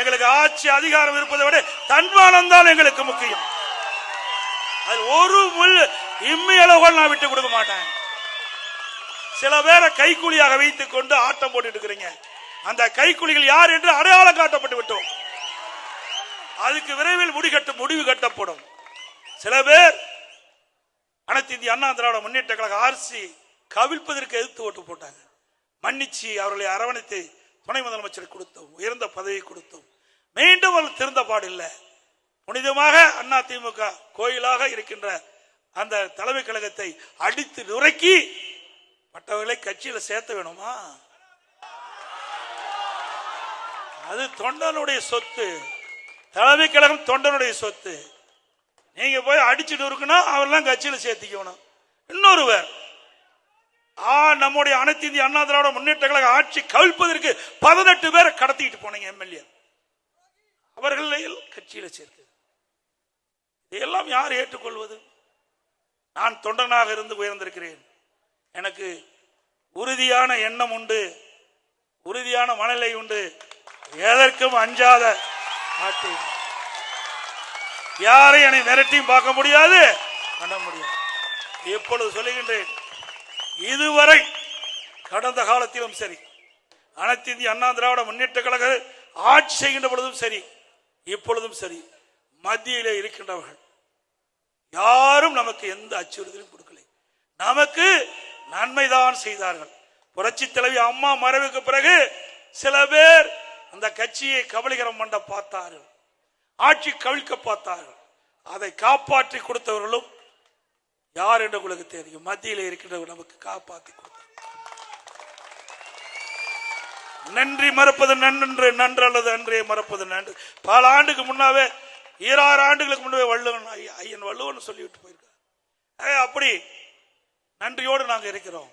எங்களுக்கு ஆட்சி அதிகாரம் இருப்பதை விட தன்மானம் தான் எங்களுக்கு முக்கியம். அது ஒரு முள் இம்மி அளவுகள் நான் விட்டு கொடுக்க மாட்டேன். சில பேரை கைக்கூலியாக வைத்துக் கொண்டு ஆட்டம் போட்டு இருக்கிறீங்க. அந்த கைக்கூலிகள் யார் என்று அடையாளம் காட்டப்பட்டு விட்டோம். அதுக்கு விரைவில் முடிவு கட்டப்படும். சில பேர் அனைத்து இந்திய அண்ணா திராவிட முன்னேற்ற கழக ஆர்சி கவிழ்ப்பதற்கு எதிர்த்து ஓட்டு போட்டாங்க. மன்னிச்சு அவர்களை அரவணைத்து துணை முதலமைச்சர் கொடுத்தோம், உயர்ந்த பதவி கொடுத்தோம். மீண்டும் அவர்கள் திருந்த பாடில்லை. புனிதமாக அண்ணா திமுக கோயிலாக இருக்கின்ற அந்த தலைமை கழகத்தை அடித்து நுரைக்கி மற்றவர்களை கட்சியில சேர்த்த வேணுமா? அது தொண்டனுடைய சொத்து. தலைமை கழகம் தொண்டனுடைய சொத்து. நீங்க போய் அடிச்சுட்டு இருக்கணும், அவரெல்லாம் கட்சியில சேர்த்திக்கணும். இன்னொருவர் நம்முடைய அனைத்து இந்திய அண்ணா திராவிட முன்னேற்ற கழக ஆட்சி கவிழ்ப்பதற்கு 18 பேரை கடத்திட்டு போனீங்க எம்எல்ஏ. அவர்களை கட்சியில சேர்த்து இதெல்லாம் யார் ஏற்றுக்கொள்வது? நான் தொண்டனாக இருந்து உயர்ந்திருக்கிறேன். எனக்கு உறுதியான எண்ணம் உண்டு, உறுதியான மனநிலை உண்டு. எதற்கும் அஞ்சாத நாட்டு யாரை என்னை மிரட்டியும் பார்க்க முடியாது, பண்ண முடியாது. எப்பொழுது சொல்லுகின்றேன், இதுவரை கடந்த காலத்திலும் சரி, அனைத்து இந்திய அண்ணா திராவிட முன்னேற்ற கழக ஆட்சி செய்கின்ற பொழுதும் சரி, இப்பொழுதும் சரி, மத்தியிலே இருக்கின்றவர்கள் யாரும் நமக்கு எந்த அச்சுறுத்தலும் கொடுக்கலை. நமக்கு நன்மைதான் செய்தார்கள். புரட்சி தலைவி அம்மா மறைவுக்கு பிறகு சில பேர் அந்த கட்சியை கபலீகரம் பண்ண பார்த்தார்கள், ஆட்சி கவிழ்க்க பார்த்தார்கள். அதை காப்பாற்றி கொடுத்தவர்களும் யார் என்று உங்களுக்கு தெரியும். மத்தியில் இருக்கின்றவர் நமக்கு காப்பாற்றி கொடுத்தார். நன்றி மறப்பது நன்று, நன்று அல்லது அன்றே மறப்பது நன்று. பல ஆண்டுக்கு முன்னாவே, 2000 ஆண்டுகளுக்கு முன்னே ஐயன் வள்ளுவன் சொல்லிவிட்டு போயிருக்கார். அப்படி நன்றியோடு நாங்கள் இருக்கிறோம்.